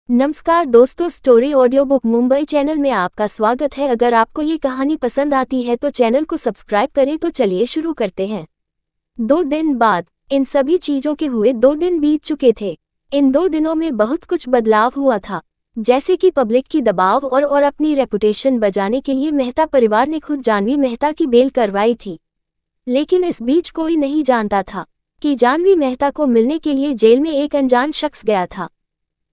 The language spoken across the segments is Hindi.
नमस्कार दोस्तों, story audio book Mumbai channel में आपका स्वागत है। अगर आपको ये कहानी पसंद आती है तो चैनल को सब्सक्राइब करें। तो चलिए शुरू करते हैं। 2 दिन बाद इन सभी चीजों के हुए 2 दिन बीत चुके थे। इन 2 दिनों में बहुत कुछ बदलाव हुआ था, जैसे कि पब्लिक की दबाव और अपनी रेपुटेशन बचाने के लिए मेहता परिवार ने खुद जानवी मेहता की बेल करवाई थी। लेकिन इस बीच कोई नहीं जानता था कि जानवी मेहता को मिलने के लिए जेल में एक अनजान शख्स गया था।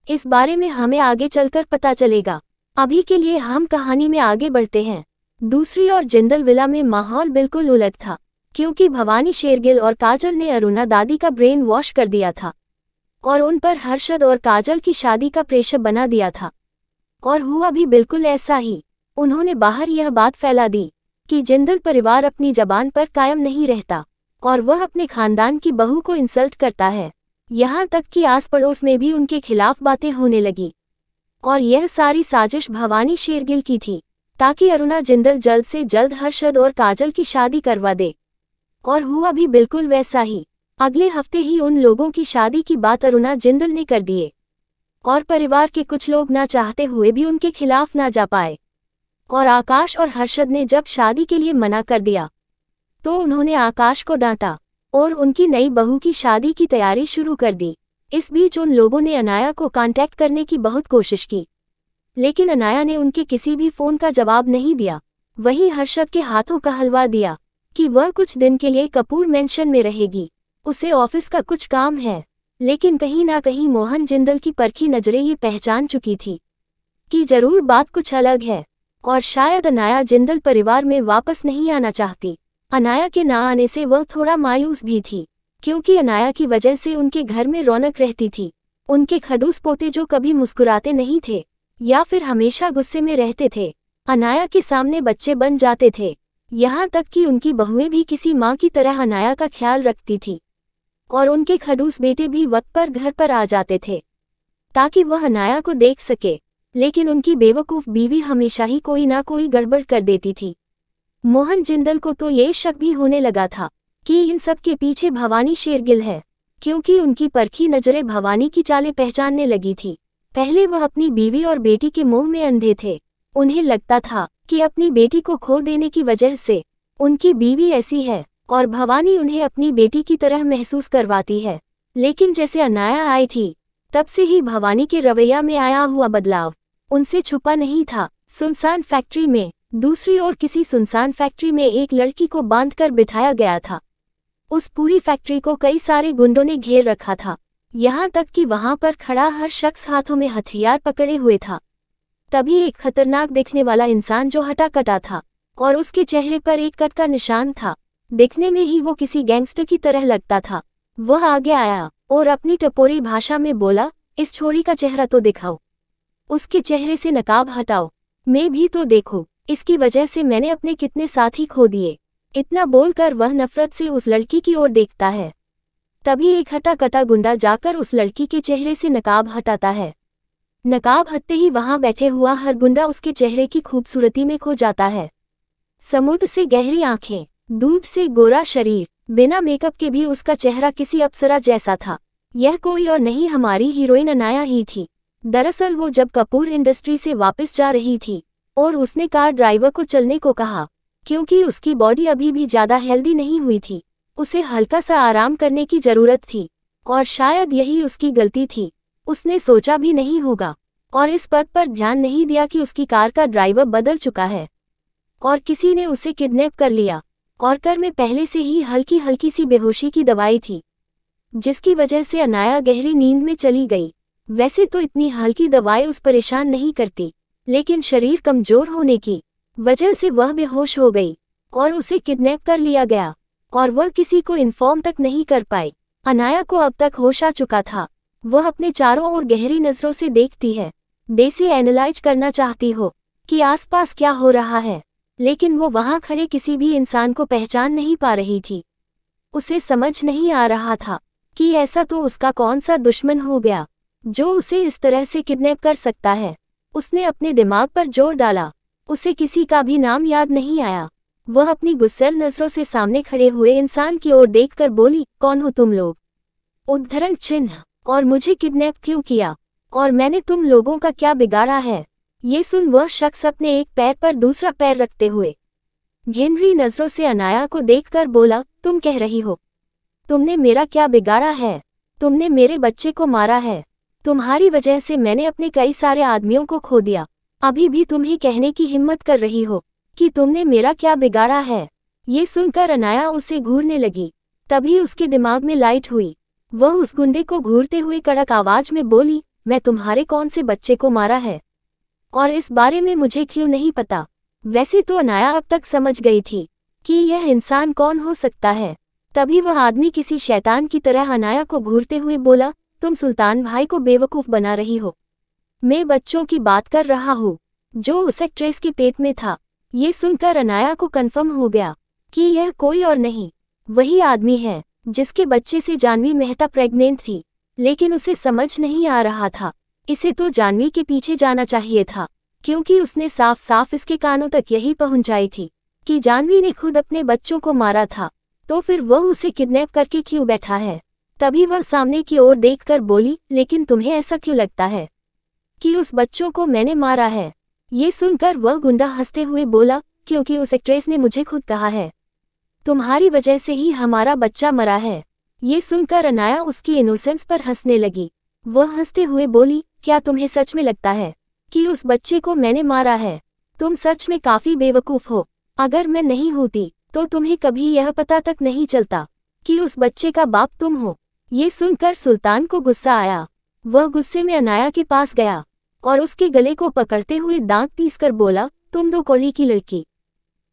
इस बारे में हमें आगे चलकर पता चलेगा। अभी के लिए हम कहानी में आगे बढ़ते हैं। दूसरी ओर जिंदल विला में माहौल बिल्कुल उलट था, क्योंकि भवानी शेरगिल और काजल ने अरुणा दादी का ब्रेन वॉश कर दिया था और उन पर हर्षद और काजल की शादी का प्रेशर बना दिया था। और हुआ भी बिल्कुल ऐसा ही। उन्होंने बाहर यह बात फैला दी कि जिंदल परिवार अपनी जबान पर कायम नहीं रहता और वह अपने खानदान की बहू को इंसल्ट करता है। यहाँ तक कि आस पड़ोस में भी उनके खिलाफ बातें होने लगी। और यह सारी साजिश भवानी शेरगिल की थी, ताकि अरुणा जिंदल जल्द से जल्द हर्षद और काजल की शादी करवा दे। और हुआ भी बिल्कुल वैसा ही। अगले हफ्ते ही उन लोगों की शादी की बात अरुणा जिंदल ने कर दिए और परिवार के कुछ लोग ना चाहते हुए भी उनके खिलाफ ना जा पाए। और आकाश और हर्षद ने जब शादी के लिए मना कर दिया तो उन्होंने आकाश को डांटा और उनकी नई बहू की शादी की तैयारी शुरू कर दी। इस बीच उन लोगों ने अनाया को कांटेक्ट करने की बहुत कोशिश की, लेकिन अनाया ने उनके किसी भी फोन का जवाब नहीं दिया। वहीं हर्षद के हाथों का हलवा दिया कि वह कुछ दिन के लिए कपूर मेंशन में रहेगी, उसे ऑफिस का कुछ काम है। लेकिन कहीं ना कहीं मोहन जिंदल की परखी नजरें ये पहचान चुकी थी कि जरूर बात कुछ अलग है और शायद अनाया जिंदल परिवार में वापस नहीं आना चाहती। अनाया के ना आने से वह थोड़ा मायूस भी थी, क्योंकि अनाया की वजह से उनके घर में रौनक रहती थी। उनके खड़ूस पोते जो कभी मुस्कुराते नहीं थे या फिर हमेशा गुस्से में रहते थे, अनाया के सामने बच्चे बन जाते थे। यहाँ तक कि उनकी बहुएं भी किसी माँ की तरह अनाया का ख्याल रखती थी और उनके खड़ूस बेटे भी वक्त पर घर पर आ जाते थे ताकि वह अनाया को देख सके। लेकिन उनकी बेवकूफ़ बीवी हमेशा ही कोई ना कोई गड़बड़ कर देती थी। मोहन जिंदल को तो ये शक भी होने लगा था कि इन सब के पीछे भवानी शेरगिल है, क्योंकि उनकी परखी नजरें भवानी की चालें पहचानने लगी थी। पहले वह अपनी बीवी और बेटी के मोह में अंधे थे। उन्हें लगता था कि अपनी बेटी को खो देने की वजह से उनकी बीवी ऐसी है और भवानी उन्हें अपनी बेटी की तरह महसूस करवाती है। लेकिन जैसे अनाया आई थी, तब से ही भवानी के रवैया में आया हुआ बदलाव उनसे छुपा नहीं था। सुनसान फैक्ट्री में दूसरी ओर किसी सुनसान फैक्ट्री में एक लड़की को बांधकर बिठाया गया था। उस पूरी फैक्ट्री को कई सारे गुंडों ने घेर रखा था, यहाँ तक कि वहां पर खड़ा हर शख्स हाथों में हथियार पकड़े हुए था। तभी एक खतरनाक दिखने वाला इंसान जो हटा कटा था और उसके चेहरे पर एक कट का निशान था, दिखने में ही वो किसी गैंगस्टर की तरह लगता था। वह आगे आया और अपनी टपोरी भाषा में बोला, इस छोरी का चेहरा तो दिखाओ, उसके चेहरे से नकाब हटाओ, मैं भी तो देखूं, इसकी वजह से मैंने अपने कितने साथी खो दिए। इतना बोलकर वह नफरत से उस लड़की की ओर देखता है। तभी एक हटा कटा गुंडा जाकर उस लड़की के चेहरे से नकाब हटाता है। नकाब हटते ही वहां बैठे हुआ हर गुंडा उसके चेहरे की खूबसूरती में खो जाता है। समुद्र से गहरी आंखें, दूध से गोरा शरीर, बिना मेकअप के भी उसका चेहरा किसी अप्सरा जैसा था। यह कोई और नहीं, हमारी हीरोइन अनाया ही थी। दरअसल वो जब कपूर इंडस्ट्री से वापस जा रही थी और उसने कार ड्राइवर को चलने को कहा, क्योंकि उसकी बॉडी अभी भी ज़्यादा हेल्दी नहीं हुई थी, उसे हल्का सा आराम करने की ज़रूरत थी और शायद यही उसकी गलती थी। उसने सोचा भी नहीं होगा और इस बात पर ध्यान नहीं दिया कि उसकी कार का ड्राइवर बदल चुका है और किसी ने उसे किडनैप कर लिया और कार में पहले से ही हल्की हल्की सी बेहोशी की दवाई थी, जिसकी वजह से अनाया गहरी नींद में चली गई। वैसे तो इतनी हल्की दवाई उस परेशान नहीं करती, लेकिन शरीर कमजोर होने की वजह से वह बेहोश हो गई और उसे किडनैप कर लिया गया और वह किसी को इन्फॉर्म तक नहीं कर पाई। अनाया को अब तक होश आ चुका था। वह अपने चारों ओर गहरी नजरों से देखती है, जैसे एनालाइज करना चाहती हो कि आसपास क्या हो रहा है, लेकिन वो वहां खड़े किसी भी इंसान को पहचान नहीं पा रही थी। उसे समझ नहीं आ रहा था कि ऐसा तो उसका कौन सा दुश्मन हो गया जो उसे इस तरह से किडनैप कर सकता है। उसने अपने दिमाग पर जोर डाला, उसे किसी का भी नाम याद नहीं आया। वह अपनी गुस्सैल नजरों से सामने खड़े हुए इंसान की ओर देखकर बोली, कौन हो तुम लोग? उद्धरण चिन्ह, और मुझे किडनैप क्यों किया? और मैंने तुम लोगों का क्या बिगाड़ा है? ये सुन वह शख्स अपने एक पैर पर दूसरा पैर रखते हुए घिनरी नजरों से अनाया को देखकर बोला, तुम कह रही हो तुमने मेरा क्या बिगाड़ा है? तुमने मेरे बच्चे को मारा है। तुम्हारी वजह से मैंने अपने कई सारे आदमियों को खो दिया। अभी भी तुम ही कहने की हिम्मत कर रही हो कि तुमने मेरा क्या बिगाड़ा है? ये सुनकर अनाया उसे घूरने लगी। तभी उसके दिमाग में लाइट हुई। वह उस गुंडे को घूरते हुए कड़क आवाज में बोली, मैं तुम्हारे कौन से बच्चे को मारा है और इस बारे में मुझे क्यों नहीं पता? वैसे तो अनाया अब तक समझ गई थी कि यह इंसान कौन हो सकता है। तभी वह आदमी किसी शैतान की तरह अनाया को घूरते हुए बोला, तुम सुल्तान भाई को बेवकूफ बना रही हो। मैं बच्चों की बात कर रहा हूँ जो उस एक्ट्रेस के पेट में था। ये सुनकर अनाया को कन्फर्म हो गया कि यह कोई और नहीं वही आदमी है जिसके बच्चे से जानवी मेहता प्रेग्नेंट थी, लेकिन उसे समझ नहीं आ रहा था। इसे तो जानवी के पीछे जाना चाहिए था, क्योंकि उसने साफ साफ इसके कानों तक यही पहुंचाई थी कि जानवी ने खुद अपने बच्चों को मारा था, तो फिर वह उसे किडनैप करके क्यों बैठा है? तभी वह सामने की ओर देखकर बोली, लेकिन तुम्हें ऐसा क्यों लगता है कि उस बच्चों को मैंने मारा है? ये सुनकर वह गुंडा हंसते हुए बोला, क्योंकि उस एक्ट्रेस ने मुझे खुद कहा है तुम्हारी वजह से ही हमारा बच्चा मरा है। ये सुनकर अनाया उसकी इनोसेंस पर हंसने लगी। वह हंसते हुए बोली, क्या तुम्हें सच में लगता है कि उस बच्चे को मैंने मारा है? तुम सच में काफी बेवकूफ हो। अगर मैं नहीं होती तो तुम्हें कभी यह पता तक नहीं चलता कि उस बच्चे का बाप तुम हो। ये सुनकर सुल्तान को गुस्सा आया। वह गुस्से में अनाया के पास गया और उसके गले को पकड़ते हुए दांत पीसकर बोला, तुम दो कौड़ी की लड़की,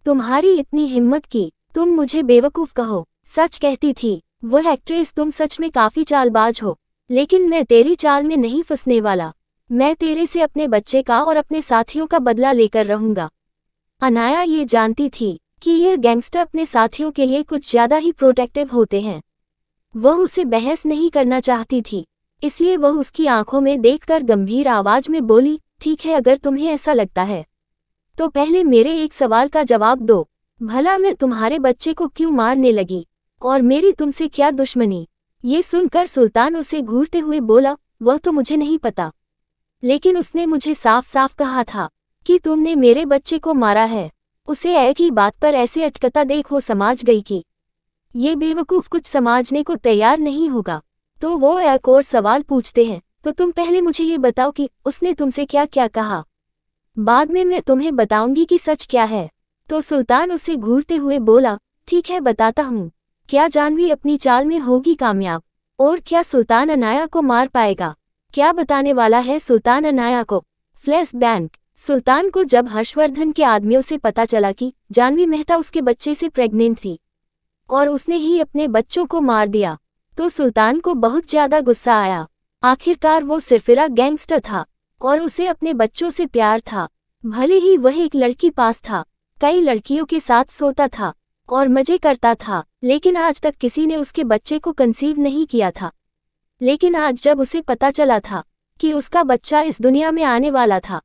तुम्हारी इतनी हिम्मत की तुम मुझे बेवकूफ कहो। सच कहती थी वह एक्ट्रेस, तुम सच में काफी चालबाज हो, लेकिन मैं तेरी चाल में नहीं फंसने वाला। मैं तेरे से अपने बच्चे का और अपने साथियों का बदला लेकर रहूंगा। अनाया ये जानती थी कि यह गैंगस्टर अपने साथियों के लिए कुछ ज्यादा ही प्रोटेक्टिव होते हैं। वह उसे बहस नहीं करना चाहती थी, इसलिए वह उसकी आंखों में देखकर गंभीर आवाज में बोली, ठीक है, अगर तुम्हें ऐसा लगता है तो पहले मेरे एक सवाल का जवाब दो। भला मैं तुम्हारे बच्चे को क्यों मारने लगी और मेरी तुमसे क्या दुश्मनी? ये सुनकर सुल्तान उसे घूरते हुए बोला, वह तो मुझे नहीं पता, लेकिन उसने मुझे साफ साफ कहा था कि तुमने मेरे बच्चे को मारा है। उसे एक ही बात पर ऐसे अटकता देख वो समझ गई कि ये बेवकूफ कुछ समझने को तैयार नहीं होगा। तो वो एक और सवाल पूछते हैं, तो तुम पहले मुझे ये बताओ कि उसने तुमसे क्या क्या कहा, बाद में मैं तुम्हें बताऊंगी कि सच क्या है। तो सुल्तान उसे घूरते हुए बोला, ठीक है, बताता हूँ। क्या जानवी अपनी चाल में होगी कामयाब, और क्या सुल्तान अनाया को मार पाएगा? क्या बताने वाला है सुल्तान अनाया को? फ्लैशबैक। सुल्तान को जब हर्षवर्धन के आदमियों से पता चला कि जानवी मेहता उसके बच्चे से प्रेग्नेंट थी और उसने ही अपने बच्चों को मार दिया, तो सुल्तान को बहुत ज्यादा गुस्सा आया। आखिरकार वो सिरफिरा गैंगस्टर था और उसे अपने बच्चों से प्यार था। भले ही वह एक लड़की पास था, कई लड़कियों के साथ सोता था और मजे करता था, लेकिन आज तक किसी ने उसके बच्चे को कंसीव नहीं किया था। लेकिन आज जब उसे पता चला था कि उसका बच्चा इस दुनिया में आने वाला था,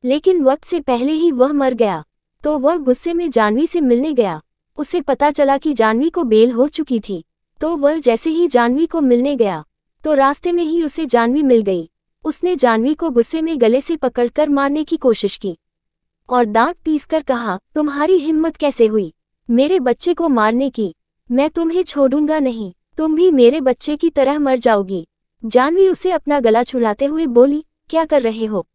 लेकिन वक्त से पहले ही वह मर गया, तो वह गुस्से में जानवी से मिलने गया। उसे पता चला कि जानवी को बेल हो चुकी थी, तो वह जैसे ही जानवी को मिलने गया तो रास्ते में ही उसे जानवी मिल गई। उसने जानवी को गुस्से में गले से पकड़कर मारने की कोशिश की और दांत पीसकर कहा, तुम्हारी हिम्मत कैसे हुई मेरे बच्चे को मारने की? मैं तुम्हें छोड़ूंगा नहीं, तुम भी मेरे बच्चे की तरह मर जाओगी। जानवी उसे अपना गला छुड़ाते हुए बोली, क्या कर रहे हो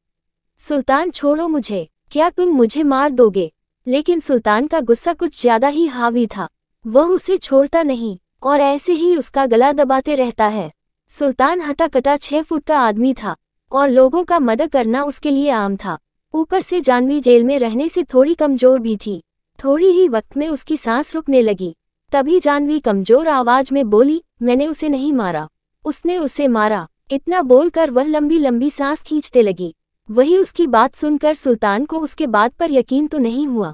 सुल्तान, छोड़ो मुझे, क्या तुम मुझे मार दोगे? लेकिन सुल्तान का गुस्सा कुछ ज्यादा ही हावी था। वह उसे छोड़ता नहीं और ऐसे ही उसका गला दबाते रहता है। सुल्तान हटा-कटा 6 फुट का आदमी था और लोगों का मर्डर करना उसके लिए आम था। ऊपर से जानवी जेल में रहने से थोड़ी कमजोर भी थी। थोड़ी ही वक्त में उसकी सांस रुकने लगी। तभी जानवी कमजोर आवाज में बोली, मैंने उसे नहीं मारा, उसने उसे मारा। इतना बोलकर वह लंबी लंबी सांस खींचते लगी। वही उसकी बात सुनकर सुल्तान को उसके बात पर यकीन तो नहीं हुआ,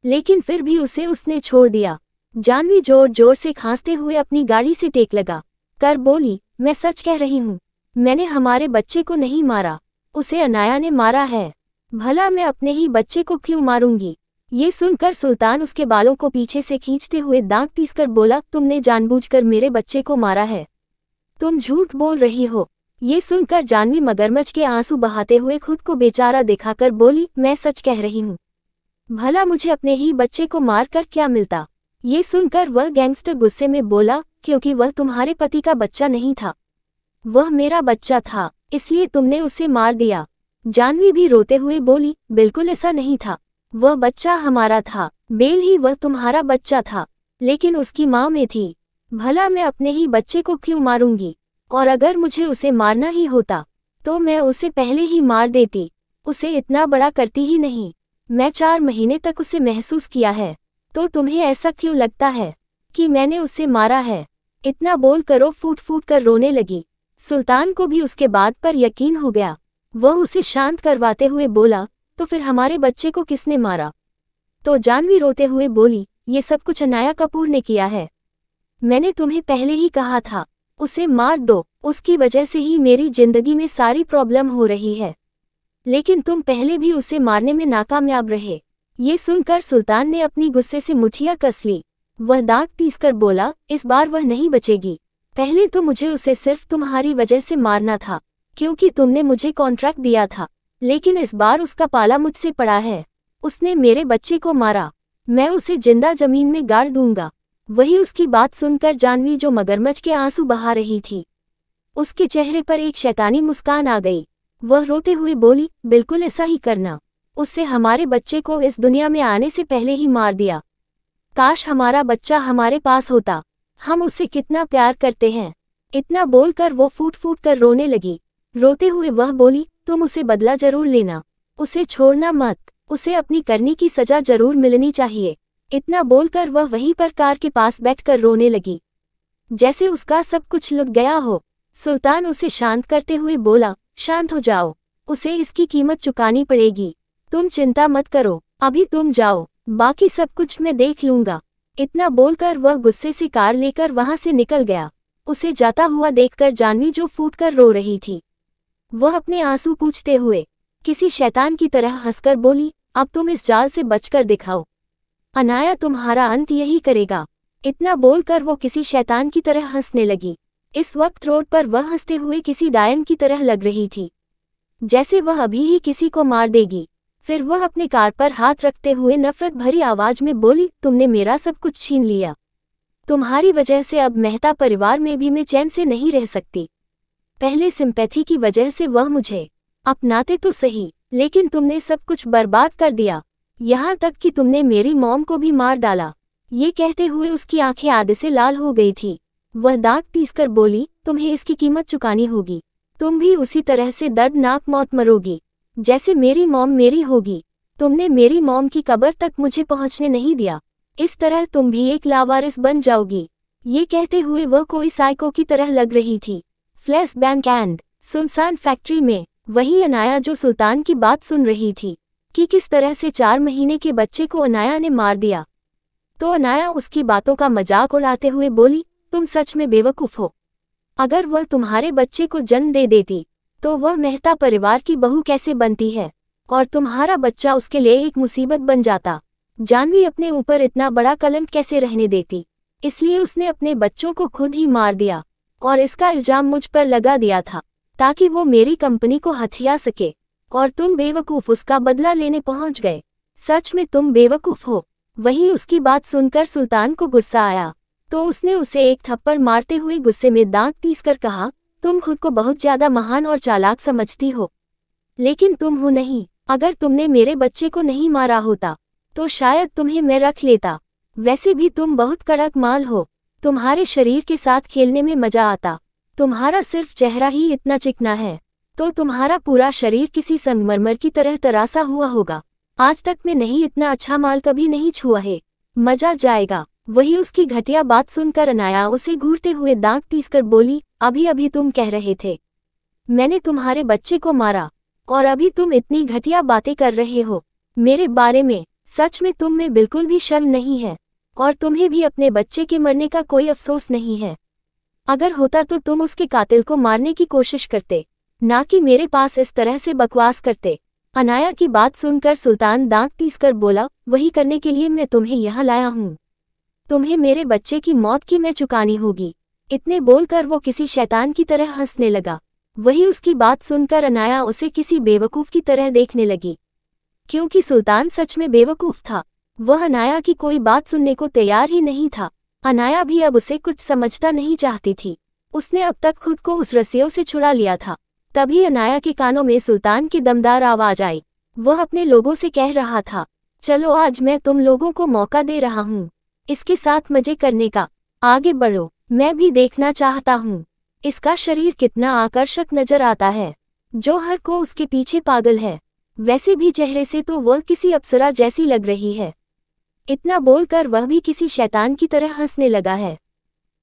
लेकिन फिर भी उसने छोड़ दिया। जानवी जोर जोर से खांसते हुए अपनी गाड़ी से टेक लगा कर बोली, मैं सच कह रही हूँ, मैंने हमारे बच्चे को नहीं मारा, उसे अनाया ने मारा है। भला मैं अपने ही बच्चे को क्यों मारूंगी? ये सुनकर सुल्तान उसके बालों को पीछे से खींचते हुए दांत पीसकर बोला, तुमने जानबूझकर मेरे बच्चे को मारा है, तुम झूठ बोल रही हो। ये सुनकर जानवी मगरमच्छ के आंसू बहाते हुए खुद को बेचारा दिखाकर बोली, मैं सच कह रही हूँ। भला मुझे अपने ही बच्चे को मारकर क्या मिलता। ये सुनकर वह गैंगस्टर गुस्से में बोला, क्योंकि वह तुम्हारे पति का बच्चा नहीं था, वह मेरा बच्चा था, इसलिए तुमने उसे मार दिया। जानवी भी रोते हुए बोली, बिल्कुल ऐसा नहीं था, वह बच्चा हमारा था, बेल ही वह तुम्हारा बच्चा था, लेकिन उसकी माँ में थी। भला मैं अपने ही बच्चे को क्यों मारूंगी, और अगर मुझे उसे मारना ही होता तो मैं उसे पहले ही मार देती, उसे इतना बड़ा करती ही नहीं। मैं 4 महीने तक उसे महसूस किया है, तो तुम्हें ऐसा क्यों लगता है कि मैंने उसे मारा है। इतना बोल कर वो फूट फूट कर रोने लगी। सुल्तान को भी उसके बात पर यकीन हो गया। वह उसे शांत करवाते हुए बोला, तो फिर हमारे बच्चे को किसने मारा। तो जानवी रोते हुए बोली, ये सब कुछ अनाया कपूर ने किया है। मैंने तुम्हें पहले ही कहा था, उसे मार दो, उसकी वजह से ही मेरी जिंदगी में सारी प्रॉब्लम हो रही है, लेकिन तुम पहले भी उसे मारने में नाकामयाब रहे। ये सुनकर सुल्तान ने अपनी गुस्से से मुठियां कस ली। वह दांत पीसकर बोला, इस बार वह नहीं बचेगी। पहले तो मुझे उसे सिर्फ तुम्हारी वजह से मारना था, क्योंकि तुमने मुझे कॉन्ट्रैक्ट दिया था, लेकिन इस बार उसका पाला मुझसे पड़ा है। उसने मेरे बच्चे को मारा, मैं उसे जिंदा जमीन में गाड़ दूंगा। वही उसकी बात सुनकर जानवी, जो मगरमच्छ के आंसू बहा रही थी, उसके चेहरे पर एक शैतानी मुस्कान आ गई। वह रोते हुए बोली, बिल्कुल ऐसा ही करना, उससे हमारे बच्चे को इस दुनिया में आने से पहले ही मार दिया। काश हमारा बच्चा हमारे पास होता, हम उसे कितना प्यार करते हैं। इतना बोलकर वो फूट फूट कर रोने लगी। रोते हुए वह बोली, तुम उसे बदला जरूर लेना, उसे छोड़ना मत, उसे अपनी करनी की सजा जरूर मिलनी चाहिए। इतना बोलकर वह वहीं पर कार के पास बैठकर रोने लगी, जैसे उसका सब कुछ लुट गया हो। सुल्तान उसे शांत करते हुए बोला, शांत हो जाओ, उसे इसकी कीमत चुकानी पड़ेगी, तुम चिंता मत करो, अभी तुम जाओ, बाकी सब कुछ मैं देख लूंगा। इतना बोलकर वह गुस्से से कार लेकर वहां से निकल गया। उसे जाता हुआ देखकर जानवी, जो फूट कर रो रही थी, वह अपने आंसू पूंछते हुए किसी शैतान की तरह हंसकर बोली, अब तुम इस जाल से बचकर दिखाओ, अनाया तुम्हारा अंत यही करेगा। इतना बोलकर वो किसी शैतान की तरह हंसने लगी। इस वक्त रोड पर वह हंसते हुए किसी डायन की तरह लग रही थी, जैसे वह अभी ही किसी को मार देगी। फिर वह अपने कार पर हाथ रखते हुए नफरत भरी आवाज में बोली, तुमने मेरा सब कुछ छीन लिया, तुम्हारी वजह से अब मेहता परिवार में भी मैं चैन से नहीं रह सकती। पहले सिंपैथी की वजह से वह मुझे अपनाते तो सही, लेकिन तुमने सब कुछ बर्बाद कर दिया, यहाँ तक कि तुमने मेरी मॉम को भी मार डाला। ये कहते हुए उसकी आंखें आधे से लाल हो गई थी। वह दांत पीसकर बोली, तुम्हें इसकी कीमत चुकानी होगी, तुम भी उसी तरह से दर्दनाक मौत मरोगी जैसे मेरी मॉम मेरी होगी। तुमने मेरी मॉम की कब्र तक मुझे पहुंचने नहीं दिया, इस तरह तुम भी एक लावारिस बन जाओगी। ये कहते हुए वह कोई साइको की तरह लग रही थी। फ्लैश बैंक एंड सुनसान फैक्ट्री में वही अनाया, जो सुल्तान की बात सुन रही थी कि किस तरह से 4 महीने के बच्चे को अनाया ने मार दिया, तो अनाया उसकी बातों का मजाक उड़ाते हुए बोली, तुम सच में बेवकूफ़ हो। अगर वह तुम्हारे बच्चे को जन्म दे देती तो वह मेहता परिवार की बहू कैसे बनती है, और तुम्हारा बच्चा उसके लिए एक मुसीबत बन जाता। जानवी अपने ऊपर इतना बड़ा कलंक कैसे रहने देती, इसलिए उसने अपने बच्चों को खुद ही मार दिया और इसका इल्जाम मुझ पर लगा दिया था, ताकि वो मेरी कंपनी को हथिया सके, और तुम बेवकूफ़ उसका बदला लेने पहुंच गए। सच में तुम बेवकूफ़ हो। वहीं उसकी बात सुनकर सुल्तान को गुस्सा आया, तो उसने उसे एक थप्पड़ मारते हुए गुस्से में दांत पीसकर कहा, तुम खुद को बहुत ज्यादा महान और चालाक समझती हो, लेकिन तुम हो नहीं। अगर तुमने मेरे बच्चे को नहीं मारा होता तो शायद तुम्हें मैं रख लेता। वैसे भी तुम बहुत कड़क माल हो, तुम्हारे शरीर के साथ खेलने में मजा आता। तुम्हारा सिर्फ चेहरा ही इतना चिकना है, तो तुम्हारा पूरा शरीर किसी संगमरमर की तरह तरासा हुआ होगा। आज तक मैं नहीं इतना अच्छा माल कभी नहीं छुआ है, मजा जाएगा। वही उसकी घटिया बात सुनकर अनाया उसे घूरते हुए दांत पीसकर बोली, अभी अभी तुम कह रहे थे मैंने तुम्हारे बच्चे को मारा, और अभी तुम इतनी घटिया बातें कर रहे हो मेरे बारे में। सच में तुम में बिल्कुल भी शर्म नहीं है, और तुम्हें भी अपने बच्चे के मरने का कोई अफसोस नहीं है। अगर होता तो तुम उसके कातिल को मारने की कोशिश करते, ना कि मेरे पास इस तरह से बकवास करते। अनाया की बात सुनकर सुल्तान दांत पीसकर बोला, वही करने के लिए मैं तुम्हें यहाँ लाया हूँ, तुम्हें मेरे बच्चे की मौत की मैं चुकानी होगी। इतने बोलकर वो किसी शैतान की तरह हंसने लगा। वही उसकी बात सुनकर अनाया उसे किसी बेवकूफ़ की तरह देखने लगी, क्योंकि सुल्तान सच में बेवकूफ़ था। वह अनाया की कोई बात सुनने को तैयार ही नहीं था। अनाया भी अब उसे कुछ समझता नहीं चाहती थी। उसने अब तक खुद को उस रस्सियों से छुड़ा लिया था। तभी अनाया के कानों में सुल्तान की दमदार आवाज़ आई। वह अपने लोगों से कह रहा था, चलो आज मैं तुम लोगों को मौका दे रहा हूँ इसके साथ मजे करने का। आगे बढ़ो, मैं भी देखना चाहता हूँ इसका शरीर कितना आकर्षक नजर आता है। जौहर को उसके पीछे पागल है। वैसे भी चेहरे से तो वह किसी अप्सरा जैसी लग रही है। इतना बोलकर वह भी किसी शैतान की तरह हंसने लगा है।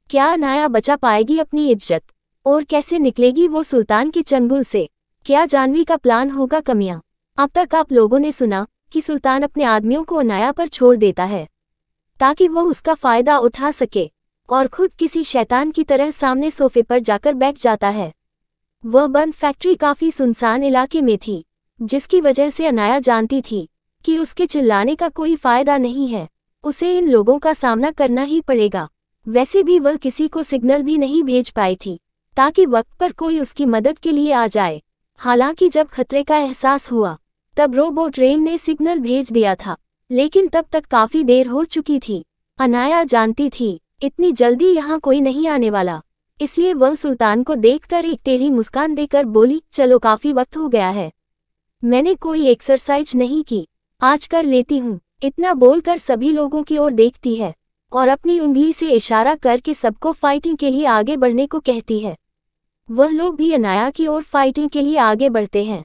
क्या अनाया बचा पाएगी अपनी इज्जत, और कैसे निकलेगी वो सुल्तान के चंगुल से? क्या जानवी का प्लान होगा कमियां? अब तक आप लोगों ने सुना कि सुल्तान अपने आदमियों को अनाया पर छोड़ देता है ताकि वह उसका फायदा उठा सके, और खुद किसी शैतान की तरह सामने सोफे पर जाकर बैठ जाता है। वह बंद फैक्ट्री काफी सुनसान इलाके में थी, जिसकी वजह से अनाया जानती थी कि उसके चिल्लाने का कोई फायदा नहीं है। उसे इन लोगों का सामना करना ही पड़ेगा। वैसे भी वह किसी को सिग्नल भी नहीं भेज पाई थी ताकि वक्त पर कोई उसकी मदद के लिए आ जाए। हालांकि जब खतरे का एहसास हुआ तब रोबो ट्रेन ने सिग्नल भेज दिया था, लेकिन तब तक काफी देर हो चुकी थी। अनाया जानती थी इतनी जल्दी यहाँ कोई नहीं आने वाला, इसलिए वह सुल्तान को देखकर एक टेढ़ी मुस्कान देकर बोली, चलो काफी वक्त हो गया है, मैंने कोई एक्सरसाइज नहीं की, आज कर लेती हूँ। इतना बोलकर सभी लोगों की ओर देखती है और अपनी उंगली से इशारा करके सबको फाइटिंग के लिए आगे बढ़ने को कहती है। वह लोग भी अनाया की ओर फाइटिंग के लिए आगे बढ़ते हैं।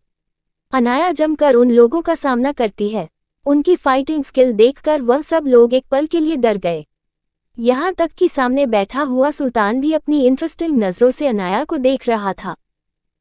अनाया जमकर उन लोगों का सामना करती है। उनकी फाइटिंग स्किल देखकर वह सब लोग एक पल के लिए डर गए। यहाँ तक कि सामने बैठा हुआ सुल्तान भी अपनी इंटरेस्टिंग नज़रों से अनाया को देख रहा था।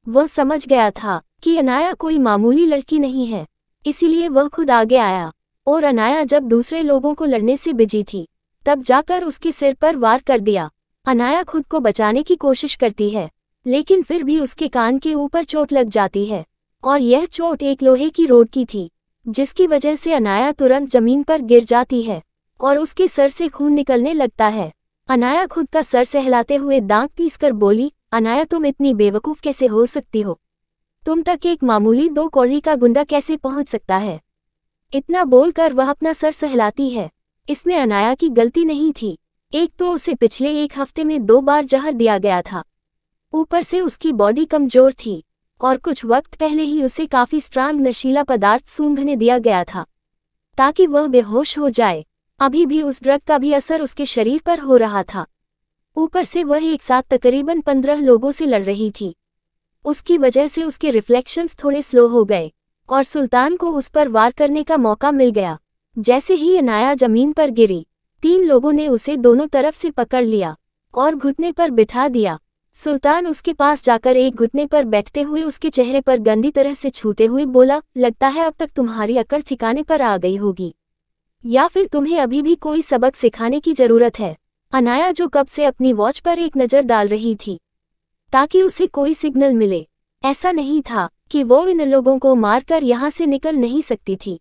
वह समझ गया था कि अनाया कोई मामूली लड़की नहीं है, इसीलिए वह खुद आगे आया और अनाया जब दूसरे लोगों को लड़ने से बिजी थी तब जाकर उसके सिर पर वार कर दिया। अनाया खुद को बचाने की कोशिश करती है, लेकिन फिर भी उसके कान के ऊपर चोट लग जाती है, और यह चोट एक लोहे की रोड की थी, जिसकी वजह से अनाया तुरंत जमीन पर गिर जाती है और उसके सर से खून निकलने लगता है। अनाया खुद का सर सहलाते हुए दांत पीसकर बोली, अनाया तुम इतनी बेवकूफ़ कैसे हो सकती हो? तुम तक एक मामूली 2 कौड़ी का गुंडा कैसे पहुंच सकता है? इतना बोलकर वह अपना सर सहलाती है। इसमें अनाया की गलती नहीं थी। एक तो उसे पिछले 1 हफ्ते में 2 बार जहर दिया गया था, ऊपर से उसकी बॉडी कमजोर थी और कुछ वक्त पहले ही उसे काफ़ी स्ट्रांग नशीला पदार्थ सूंघने दिया गया था ताकि वह बेहोश हो जाए। अभी भी उस ड्रग का भी असर उसके शरीर पर हो रहा था। ऊपर से वह एक साथ तकरीबन 15 लोगों से लड़ रही थी। उसकी वजह से उसके रिफ्लेक्शंस थोड़े स्लो हो गए और सुल्तान को उस पर वार करने का मौका मिल गया। जैसे ही अनाया जमीन पर गिरी, 3 लोगों ने उसे दोनों तरफ से पकड़ लिया और घुटने पर बिठा दिया। सुल्तान उसके पास जाकर एक घुटने पर बैठते हुए उसके चेहरे पर गंदी तरह से छूते हुए बोला, लगता है अब तक तुम्हारी अकड़ ठिकाने पर आ गई होगी, या फिर तुम्हें अभी भी कोई सबक सिखाने की जरूरत है। अनाया जो कब से अपनी वॉच पर एक नज़र डाल रही थी ताकि उसे कोई सिग्नल मिले, ऐसा नहीं था कि वो इन लोगों को मारकर यहाँ से निकल नहीं सकती थी।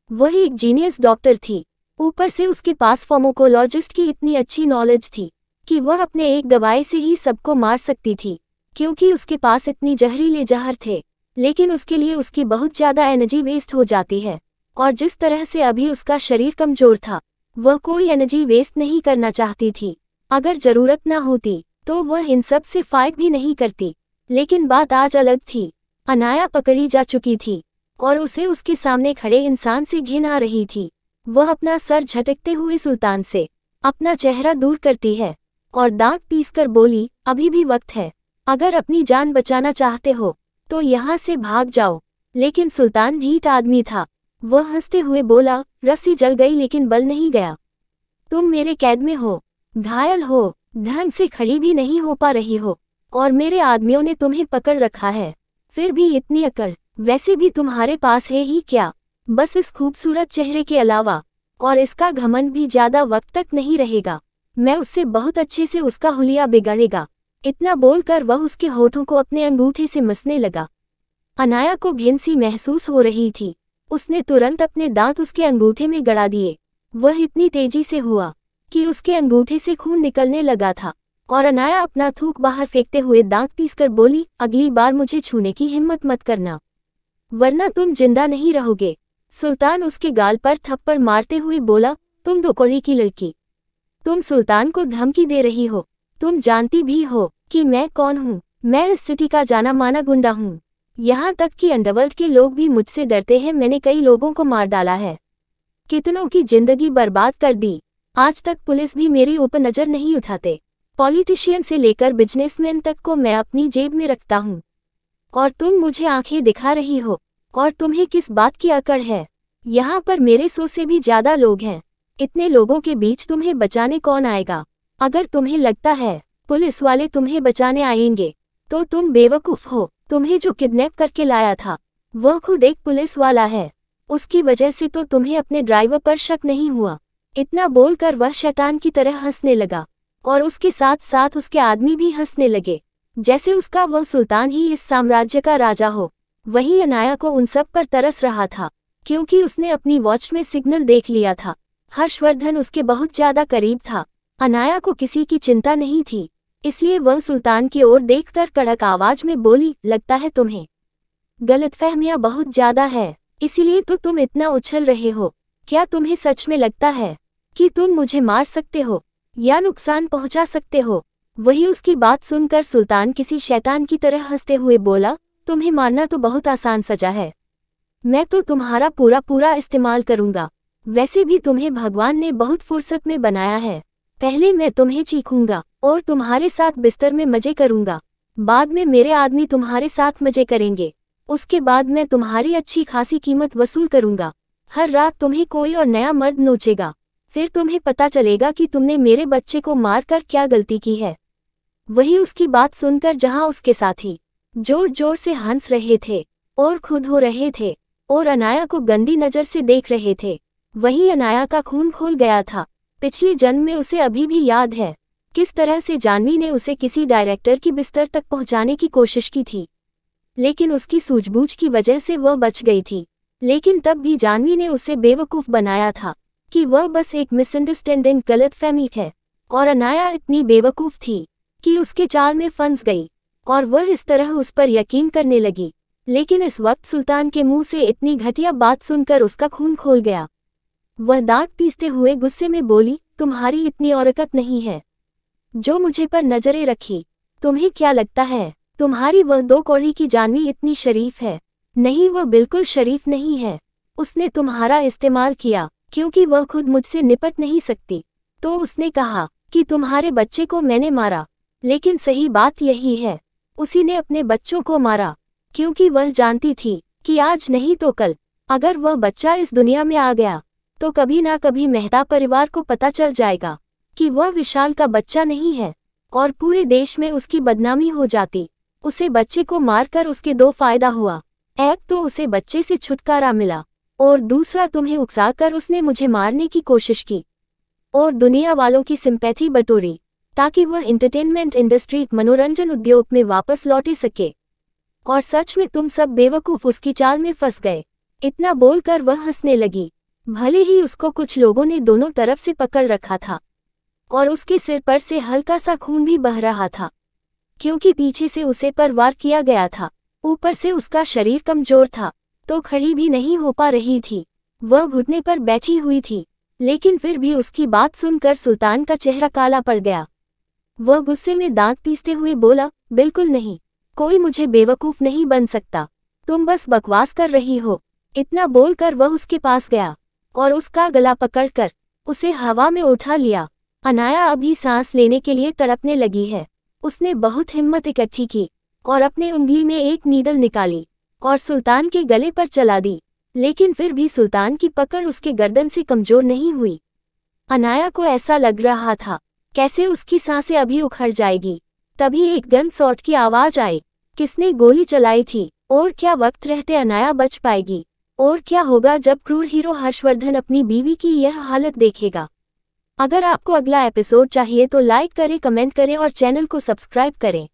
वह एक जीनियस डॉक्टर थी, ऊपर से उसके पास फार्माकोलॉजिस्ट की इतनी अच्छी नॉलेज थी कि वह अपने एक दवाई से ही सबको मार सकती थी, क्योंकि उसके पास इतनी जहरीले जहर थे। लेकिन उसके लिए उसकी बहुत ज़्यादा एनर्जी वेस्ट हो जाती है, और जिस तरह से अभी उसका शरीर कमज़ोर था, वह कोई एनर्जी वेस्ट नहीं करना चाहती थी। अगर ज़रूरत ना होती तो वह इन सब से फाइट भी नहीं करती। लेकिन बात आज अलग थी। अनाया पकड़ी जा चुकी थी और उसे उसके सामने खड़े इंसान से घिन आ रही थी। वह अपना सर झटकते हुए सुल्तान से अपना चेहरा दूर करती है और दांत पीसकर बोली, अभी भी वक्त है, अगर अपनी जान बचाना चाहते हो तो यहाँ से भाग जाओ। लेकिन सुल्तान ढीठ आदमी था। वह हंसते हुए बोला, रस्सी जल गई लेकिन बल नहीं गया। तुम मेरे कैद में हो, घायल हो, ढंग से खड़ी भी नहीं हो पा रही हो, और मेरे आदमियों ने तुम्हें पकड़ रखा है। फिर भी इतनी अकड़ वैसे भी तुम्हारे पास है ही क्या? बस इस खूबसूरत चेहरे के अलावा, और इसका घमंड भी ज्यादा वक्त तक नहीं रहेगा। मैं उससे बहुत अच्छे से उसका हुलिया बिगाड़ेगा। इतना बोलकर वह उसके होठों को अपने अंगूठे से मसने लगा। अनाया को घिन सी महसूस हो रही थी। उसने तुरंत अपने दांत उसके अंगूठे में गड़ा दिए। वह इतनी तेजी से हुआ कि उसके अंगूठे से खून निकलने लगा था और अनाया अपना थूक बाहर फेंकते हुए दांत पीसकर बोली, अगली बार मुझे छूने की हिम्मत मत करना, वरना तुम जिंदा नहीं रहोगे। सुल्तान उसके गाल पर थप्पड़ मारते हुए बोला, तुम दो कौड़ी की लड़की, तुम सुल्तान को धमकी दे रही हो। तुम जानती भी हो कि मैं कौन हूँ। मैं इस सिटी का जाना माना गुंडा हूँ। यहाँ तक कि अंडरवर्ल्ड के लोग भी मुझसे डरते हैं। मैंने कई लोगों को मार डाला है, कितनों की जिंदगी बर्बाद कर दी। आज तक पुलिस भी मेरे ऊपर नजर नहीं उठाते। पॉलिटिशियन से लेकर बिजनेसमैन तक को मैं अपनी जेब में रखता हूँ। और तुम मुझे आंखें दिखा रही हो, और तुम्हें किस बात की अकड़ है? यहाँ पर मेरे 100 से भी ज्यादा लोग हैं। इतने लोगों के बीच तुम्हें बचाने कौन आएगा? अगर तुम्हें लगता है पुलिस वाले तुम्हें बचाने आएंगे तो तुम बेवकूफ हो। तुम्हें जो किडनैप करके लाया था वह खुद एक पुलिस वाला है। उसकी वजह से तो तुम्हें अपने ड्राइवर पर शक नहीं हुआ। इतना बोलकर वह शैतान की तरह हंसने लगा, और उसके साथ साथ उसके आदमी भी हंसने लगे, जैसे उसका वह सुल्तान ही इस साम्राज्य का राजा हो। वहीं अनाया को उन सब पर तरस रहा था, क्योंकि उसने अपनी वॉच में सिग्नल देख लिया था। हर्षवर्धन उसके बहुत ज्यादा करीब था। अनाया को किसी की चिंता नहीं थी, इसलिए वह सुल्तान की ओर देखकर कड़क आवाज में बोली, लगता है तुम्हें गलतफहमियां बहुत ज्यादा है, इसीलिए तो तुम इतना उछल रहे हो। क्या तुम्हें सच में लगता है कि तुम मुझे मार सकते हो या नुकसान पहुंचा सकते हो? वही उसकी बात सुनकर सुल्तान किसी शैतान की तरह हंसते हुए बोला, तुम्हें मारना तो बहुत आसान सजा है। मैं तो तुम्हारा पूरा इस्तेमाल करूंगा। वैसे भी तुम्हें भगवान ने बहुत फुर्सत में बनाया है। पहले मैं तुम्हें चीखूंगा और तुम्हारे साथ बिस्तर में मजे करूंगा। बाद में मेरे आदमी तुम्हारे साथ मजे करेंगे। उसके बाद मैं तुम्हारी अच्छी खासी कीमत वसूल करूंगा। हर रात तुम्हें कोई और नया मर्द नोचेगा। फिर तुम्हें पता चलेगा कि तुमने मेरे बच्चे को मारकर क्या गलती की है। वही उसकी बात सुनकर जहां उसके साथी जोर जोर से हंस रहे थे और खुद हो रहे थे और अनाया को गंदी नजर से देख रहे थे, वहीं अनाया का खून खोल गया था। पिछले जन्म में उसे अभी भी याद है किस तरह से जानवी ने उसे किसी डायरेक्टर की बिस्तर तक पहुंचाने की कोशिश की थी, लेकिन उसकी सूझबूझ की वजह से वह बच गई थी। लेकिन तब भी जानवी ने उसे बेवकूफ बनाया था कि वह बस एक मिसअंडरस्टैंडिंग गलतफहमी है, और अनाया इतनी बेवकूफ थी कि उसके जाल में फंस गई और वह इस तरह उस पर यकीन करने लगी। लेकिन इस वक्त सुल्तान के मुंह से इतनी घटिया बात सुनकर उसका खून खोल गया। वह दांत पीसते हुए गुस्से में बोली, तुम्हारी इतनी औरकत नहीं है जो मुझे पर नजरें रखी। तुम्हें क्या लगता है तुम्हारी वह 2 कौड़ी की जानवी इतनी शरीफ है? नहीं, वह बिल्कुल शरीफ नहीं है। उसने तुम्हारा इस्तेमाल किया क्योंकि वह खुद मुझसे निपट नहीं सकती। तो उसने कहा कि तुम्हारे बच्चे को मैंने मारा, लेकिन सही बात यही है, उसी ने अपने बच्चों को मारा, क्योंकि वह जानती थी कि आज नहीं तो कल अगर वह बच्चा इस दुनिया में आ गया तो कभी ना कभी मेहता परिवार को पता चल जाएगा कि वह विशाल का बच्चा नहीं है, और पूरे देश में उसकी बदनामी हो जाती। उसे बच्चे को मारकर उसके 2 फायदा हुआ। एक तो उसे बच्चे से छुटकारा मिला, और दूसरा तुम्हें उकसाकर उसने मुझे मारने की कोशिश की और दुनिया वालों की सिंपैथी बटोरी, ताकि वह एंटरटेनमेंट इंडस्ट्री, मनोरंजन उद्योग में वापस लौटे सके। और सच में तुम सब बेवकूफ उसकी चाल में फंस गए। इतना बोलकर वह हंसने लगी। भले ही उसको कुछ लोगों ने दोनों तरफ से पकड़ रखा था और उसके सिर पर से हल्का सा खून भी बह रहा था, क्योंकि पीछे से उसे पर वार किया गया था। ऊपर से उसका शरीर कमजोर था, तो खड़ी भी नहीं हो पा रही थी। वह घुटने पर बैठी हुई थी, लेकिन फिर भी उसकी बात सुनकर सुल्तान का चेहरा काला पड़ गया। वह गुस्से में दांत पीसते हुए बोला, बिल्कुल नहीं, कोई मुझे बेवकूफ नहीं बन सकता, तुम बस बकवास कर रही हो। इतना बोलकर वह उसके पास गया और उसका गला पकड़कर उसे हवा में उठा लिया। अनाया अभी सांस लेने के लिए तड़पने लगी है। उसने बहुत हिम्मत इकट्ठी की और अपने उंगली में एक नीडल निकाली और सुल्तान के गले पर चला दी, लेकिन फिर भी सुल्तान की पकड़ उसके गर्दन से कमजोर नहीं हुई। अनाया को ऐसा लग रहा था कैसे उसकी सांसें अभी उखड़ जाएगी। तभी एक गन शॉट की आवाज आई। किसने गोली चलाई थी और क्या वक्त रहते अनाया बच पाएगी? और क्या होगा जब क्रूर हीरो हर्षवर्धन अपनी बीवी की यह हालत देखेगा? अगर आपको अगला एपिसोड चाहिए तो लाइक करें, कमेंट करें और चैनल को सब्सक्राइब करें।